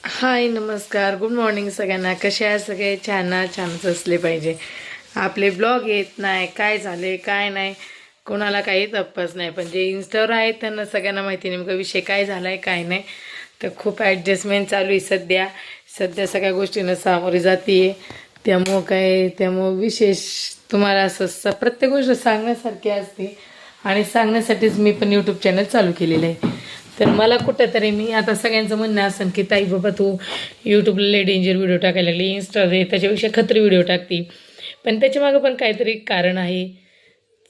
हाय नमस्कार good morning सगळ्यांना. कसे आहे सगळे? छानच असले पाहिजे. आपले ब्लॉग येत नाही, काय झाले काय नाही, कोणाला काही तपास नाही, पण जे इन्स्टावर आहेत त्यांना सगळ्यांना माहिती नेमकं विषय काय झाला आहे काय नाही. तर खूप ॲडजस्टमेंट चालू आहे सध्या सगळ्या गोष्टींना सामोरी जाते. त्यामुळं विशेष तुम्हाला असं प्रत्येक गोष्ट सांगण्यासारखी असते आणि सांगण्यासाठीच मी पण यूट्यूब चॅनल चालू केलेलं आहे. तर मला कुठंतरी मी आता सगळ्यांचं म्हणणं असं की ताई बाबा तू यूट्यूबला लय डेंजर व्हिडिओ टाकायला लागली, इन्स्टा दे त्याच्यापेक्षा खत्री व्हिडिओ टाकते, पण त्याच्यामागं पण काहीतरी कारण आहे.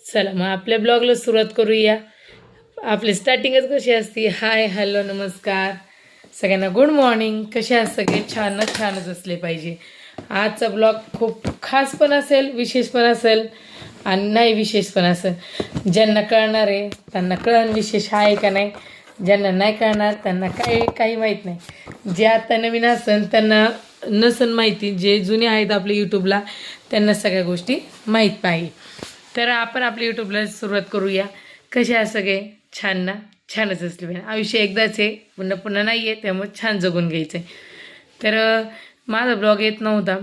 चला मग आपल्या ब्लॉगला सुरुवात करूया. आपली स्टार्टिंगच कशी असते, हाय हॅलो नमस्कार सगळ्यांना, गुड मॉर्निंग, कसे आहात सगळे? छानच असले पाहिजे. आजचा ब्लॉग खूप खास पण असेल, विशेष पण असेल आणि नाही विशेष पण असेल. ज्यांना कळणार आहे त्यांना कळण विशेष आहे का नाही, ज्यांना नाही कळणार त्यांना काही माहीत नाही. जे आता नवीन असन त्यांना नसन माहिती, जे जुने आहेत आपल्या यूट्यूबला त्यांना सगळ्या गोष्टी माहीत पाहिजे. तर आपण आपल्या यूट्यूबला सुरुवात करूया. कसे आहे सगळे? छानच असले पाहिजे. आयुष्य एकदाच आहे, पुन्हा नाही आहे, त्यामुळे छान जगून घ्यायचं आहे. तर माझा ब्लॉग येत नव्हता,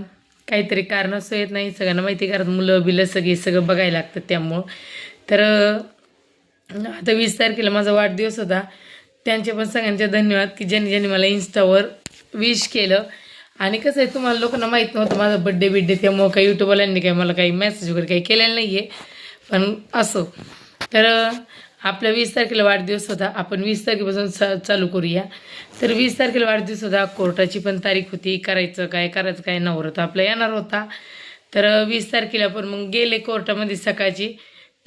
काहीतरी कारणास्तव येत नाही, सगळ्यांना माहिती, कारण मुलं सगळं बघायला लागतं त्यामुळं. तर आता 20 तारखेला माझा वाढदिवस होता. त्यांचे पण सगळ्यांचे धन्यवाद की ज्यांनी मला इन्स्टावर विश केलं. आणि कसं आहे, तुम्हाला लोकांना माहीत नव्हतं माझा बड्डे, त्यामुळं काही यूट्यूबवाल्यांनी काही मला काही मेसेज वगैरे काही केलेलं नाही आहे, पण असो. तर आपला 20 तारखेला वाढदिवस होता. आपण 20 तारखेपासून चालू करूया. तर 20 तारखेला वाढदिवस होता, कोर्टाची पण तारीख होती, करायचं काय नवरत आपला येणार होता. तर 20 तारखेला पण मग गेले कोर्टामध्ये सकाळची.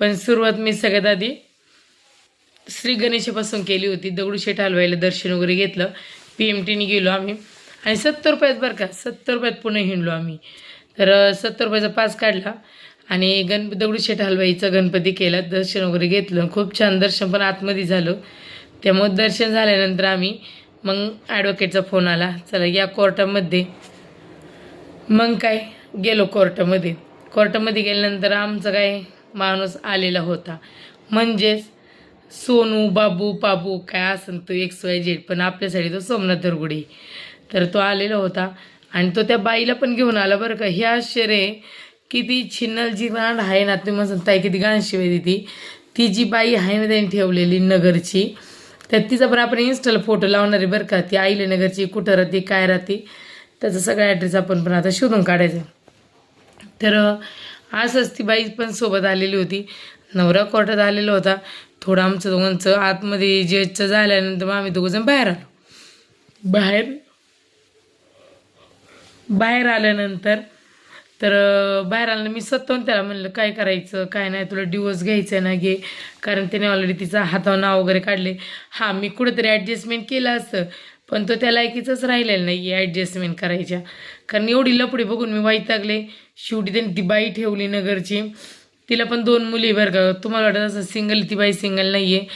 पण सुरुवात मी सगळ्यात आधी श्री गणेशापासून केली होती. दगडूशेठ हलवाईला दर्शन वगैरे घेतलं, PMTने गेलो आम्ही, आणि 70 रुपयात, बरं का, 70 रुपयात पुणे हिंडलो आम्ही. तर 70 रुपयाचा पास काढला आणि दगडूशेठ हलवाईचा गणपती केला, दर्शन वगैरे घेतलं. खूप छान दर्शन पण आतमध्ये झालं. त्यामुळे दर्शन झाल्यानंतर आम्ही मग ॲडव्होकेटचा फोन आला, चला या कोर्टामध्ये. मग काय गेलो कोर्टामध्ये गेल्यानंतर आमचा काय माणूस आलेला होता, म्हणजेच सोनू बाबू पाबू काय असेल तो XYZ, पण आपल्यासाठी तो सोमनाथ दरगुडे. तर तो आलेला होता आणि तो त्या बाईला पण घेऊन आला, बरं का. हे आश्चर्य की ती छिन्नल जी रांड आहे ना, तुम्ही म्हणता ताई किती गाण शिवाय ती जी बाई आहे ना त्यांनी ठेवलेली नगरची, तर तिचा पण आपण इन्स्टाला फोटो लावणार आहे, बरं का. ती आईले नगरची कुठं राहते काय राहते त्याचा सगळा ॲड्रेस आपण पण आता शोधून काढायचा. तर असंच ती बाई पण सोबत आलेली होती. नवरा कोर्टात आलेला होता. थोडं आमचं दोघांचं आतमध्ये जजचं झाल्यानंतर मग आम्ही दोघंजण बाहेर आलो. बाहेर आल्यानंतर बाहेर आल्यानंतर मी स्वतःहून त्याला म्हणलं काय करायचं काय नाही, तुला डिवोर्स घ्यायचा ना घे, कारण त्याने ऑलरेडी तिचा हातावर नाव वगैरे काढले. हां, मी कुठंतरी ॲडजस्टमेंट केलं असतं, पण तो त्या लायकीचंच राहिलेलं नाही आहे ॲडजस्टमेंट करायच्या, कारण एवढी लपडी बघून मी वैतागले. शेवटी त्यांनी ती बाई ठेवली नगरची. तिला पण 2 मुली, बरं का. तुम्हाला वाटत असं सिंगल, ती बाई सिंगल नाही आहे,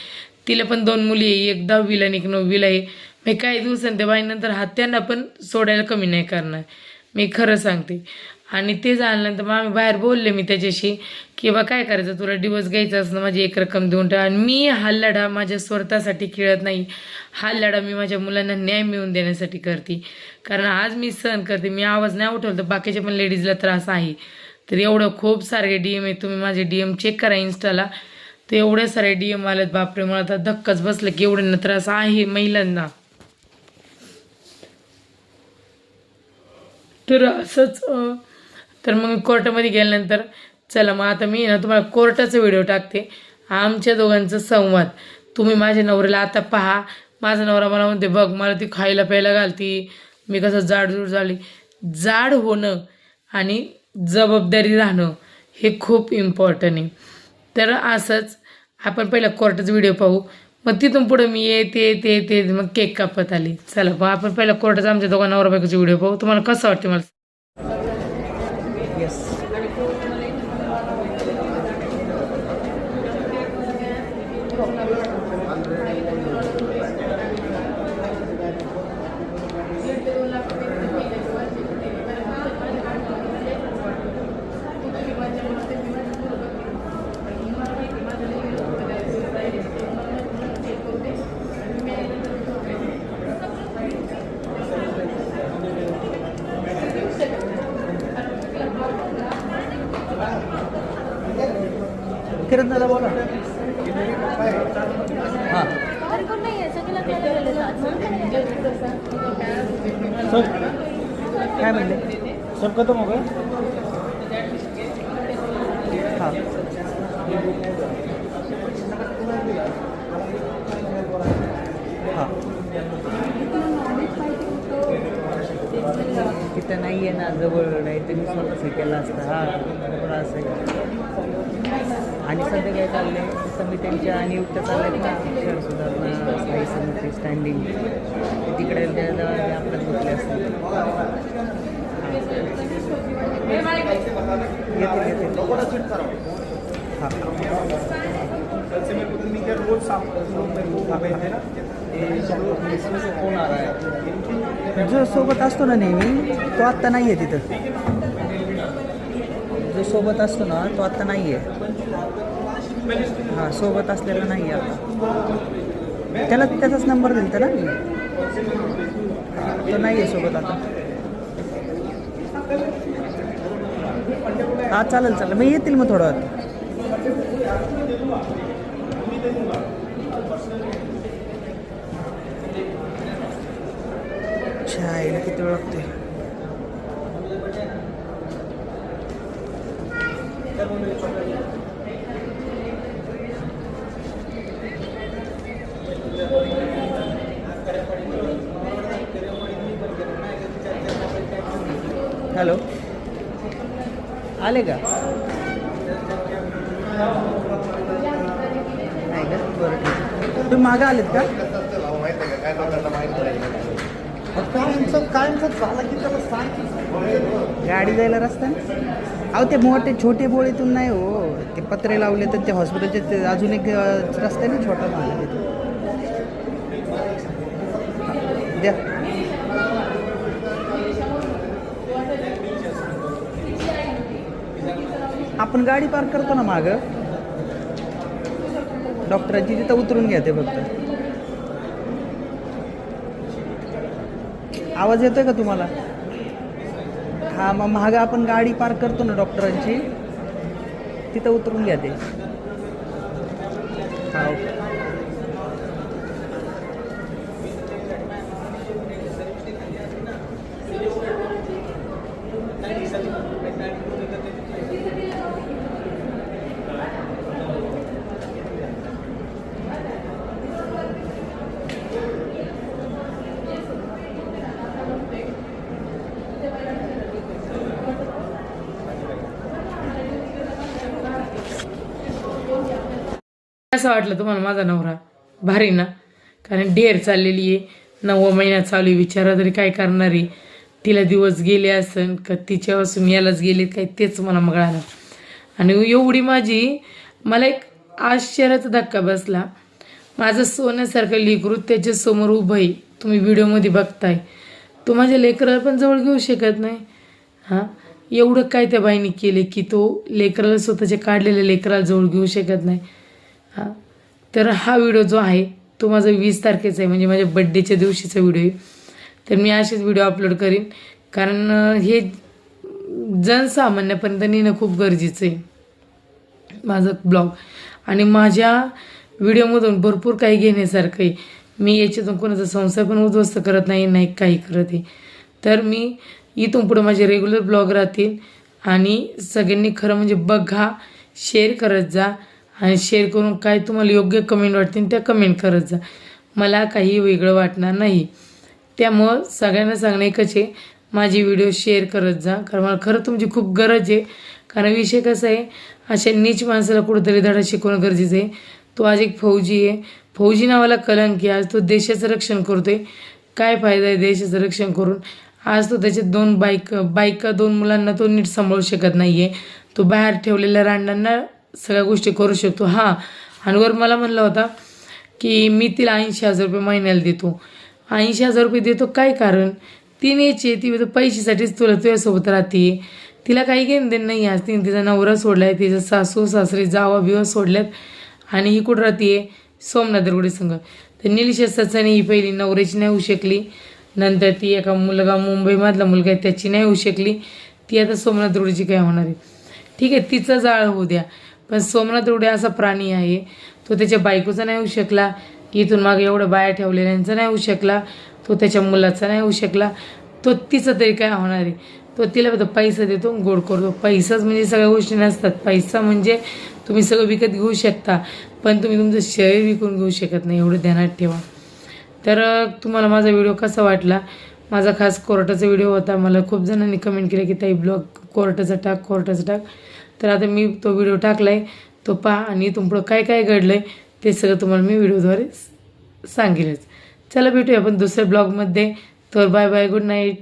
तिला पण 2 मुली आहे, एक 10वीला आणि एक 9वीला आहे. मी काही दिवसांनी त्या बाईनंतर हात त्यांना पण सोडायला कमी नाही करणार, मी खरं सांगते. आणि ते झाल्यानंतर मग आम्ही बाहेर बोलले मी त्याच्याशी की बा काय करायचं, तुला डिवोर्स घ्यायचा असणं माझी 1 रक्कम देऊन टाक. आणि मी हा लढा माझ्या स्वार्थासाठी खेळत नाही, हा लढा मी माझ्या मुलांना न्याय मिळवून देण्यासाठी करते. कारण आज मी सहन करते, मी आवाज नाही उठवलं तर बाकीच्या पण लेडीजला त्रास आहे. तर एवढं खूप सारे DM आहे, तुम्ही माझे DM चेक करा इन्स्टाला, तर एवढे सारे DM आलेत, बापरे. मला तर धक्काच बसलं की एवढ्यांना त्रास आहे महिलांना. तर असंच तर मग कोर्टामध्ये गेल्यानंतर चला मग आता मी ना तुम्हाला कोर्टाचा व्हिडिओ टाकते, आमच्या दोघांचा संवाद. तुम्ही माझ्या नवऱ्याला आता पहा. माझा नवरा मला म्हणते बघ मला ती खायला प्यायला घालती, मी कसं जाडजूड झाली. जाड होणं आणि जबाबदारी राहणं हे खूप इम्पॉर्टंट आहे. तर असंच आपण पहिला कोर्टाचा व्हिडिओ पाहू, मग तिथून पुढं मी ते मग केक कापत आली. चला मग आपण पहिला कोर्टाचा आमच्या दोघांना नवरा बायकोचा व्हिडिओ पाहू. तुम्हाला कसं वाटतं मला? किरण दादा बोला. हां सर काय म्हणले सब खतम हो गया. हां हां तिथं नाही आहे ना जवळ नाही तरी स्वतःच केलं असतं. हां बरोबर असं आहे. आणि सध्या काय चाललं आहे समित्यांच्या नियुक्त चालल्यात ना शहर सुधारणा स्थायी समिती स्टँडिंग तिकडे आपल्याच घेतले असतात. जो सोबत असतो ना नेहमी तो आत्ता नाही आहे तिथं. जो सोबत असतो ना तो आत्ता नाही आहे. हां सोबत असलेला नाही आहे आता. त्याला त्याचाच नंबर दिला ना मी. तो नाही आहे सोबत आता. हां चालेल चालेल मग येतील मग थोडं वेळात. चायला किती वेळ लागतोय. हॅलो आले का नाही का बरं ठीक आहे. तुम्ही मागं आलेत का गाडी जायला रस्ता अहो ते मोठे छोटे बोळीतून नाही हो ते पत्रे लावले तर ते हॉस्पिटलचे अजून एक रस्ता आहे ना छोटा मागला तिथे द्या. आपण गाडी पार्क करतो ना मागं डॉक्टरांची तिथं उतरून घ्या ते फक्त. आवाज येतोय का तुम्हाला. हां मग मागं आपण गाडी पार्क करतो ना डॉक्टरांची तिथं उतरून घ्या ते. हां ओके. असं वाटलं तुम्हाला माझा नवरा भारी ना. कारण ढेर चाललेली आहे 9व्या महिन्यात चालू आहे. विचारा तरी काय करणार आहे. तिला दिवस गेले असन का तिच्यापासून यालाच गेले काय तेच मला मगळालं. आणि एवढी माझी मला एक आश्चर्याचा धक्का बसला. माझं सोन्यासारखं लेकरू त्याच्यासमोर उभं आहे. तुम्ही व्हिडिओमध्ये बघताय. तो माझ्या लेकराला पण जवळ घेऊ शकत नाही. हां एवढं काय त्या बाईने केले की तो लेकराला स्वतःच्या काढलेल्या लेकराला जवळ घेऊ शकत नाही. हां तर हा व्हिडिओ जो आहे तो माझा 20 तारखेचा आहे म्हणजे माझ्या बड्डेच्या दिवशीचा व्हिडिओ आहे. तर मी असेच व्हिडिओ अपलोड करीन कारण हे जनसामान्यापर्यंत नेणं खूप गरजेचं आहे माझं ब्लॉग. आणि माझ्या व्हिडिओमधून भरपूर काही घेण्यासारखं आहे. मी याच्यातून कोणाचा संसार पण उद्ध्वस्त करत नाही काही करत आहे. तर मी इथून पुढं माझे रेग्युलर ब्लॉग राहतील आणि सगळ्यांनी खरं म्हणजे बघा शेअर करत जा आणि शेअर करून काय तुम्हाला योग्य कमेंट वाटतील त्या कमेंट करत जा. मला काही वेगळं वाटणार नाही. त्यामुळं सगळ्यांना सांगणं एकच आहे माझी व्हिडिओ शेअर करत जा कारण मला खरं तुमची खूप गरज आहे. कारण विषय कसा आहे अशा नीच माणसाला कुठंतरी धडा शिकवणं गरजेचं आहे. तो आज एक फौजी आहे. फौजी नावाला कलंक आहे. आज तो देशाचं रक्षण करतोय. काय फायदा आहे देशाचं रक्षण करून. आज तो त्याचे 2 बायका 2 मुलांना तो नीट सांभाळू शकत नाही आहे. तो बाहेर ठेवलेल्या रांडांना सगळ्या गोष्टी करू शकतो. हां आणि वर मला म्हणला होता की मी तिला 80,000 रुपये महिन्याला देतो. 80,000 रुपये देतो काय कारण. ती न्यायची ती पैशासाठीच तुझ्यासोबत राहते. तिला काही घेणं देणं नाही. आज तिने तिचा नवरा सोडला आहे. तिचं सासू सासरे जावा बिवा सोडल्यात आणि ही कुठं राहते सोमनाथ दरगुडे संघ. तर निलिशा सचाने ही पहिली नवऱ्याची नाही होऊ शकली. नंतर ती एका मुलगा मुंबईमधला मुलगा आहे त्याची नाही होऊ शकली. ती आता सोमनाथ दरगुडेची काय होणार आहे. ठीक आहे तिचं जाळ होऊ द्या पण सोमनाथ रोडे असा प्राणी आहे, तो त्याच्या बायकोचा नाही होऊ शकला, इथून मागे एवढं बाया ठेवलेल्यांचा नाही होऊ शकला, तो त्याच्या मुलाचा नाही होऊ शकला, तो तिचं तरी काय होणार आहे. तो तिला फक्त पैसा देतो, गोड करतो. पैसाच म्हणजे सगळ्या गोष्टी नसतात. पैसा म्हणजे तुम्ही सगळं विकत घेऊ शकता, पण तुम्ही तुमचं शरीर विकून घेऊ शकत नाही, एवढं ध्यानात ठेवा. तर तुम्हाला माझा व्हिडिओ कसा वाटला? माझा खास कोर्टाचा व्हिडिओ होता. मला खूप जणांनी कमेंट केलं की ताई ब्लॉग कोर्टाचा टाक. तर आता मी तो व्हिडिओ टाकला आहे, तो पहा आणि इथून पुढं काय काय घडलं आहे ते सगळं तुम्हाला मी व्हिडिओद्वारे सांगेलच. चला भेटूया आपण दुसऱ्या ब्लॉगमध्ये. तर बाय बाय, गुड नाईट.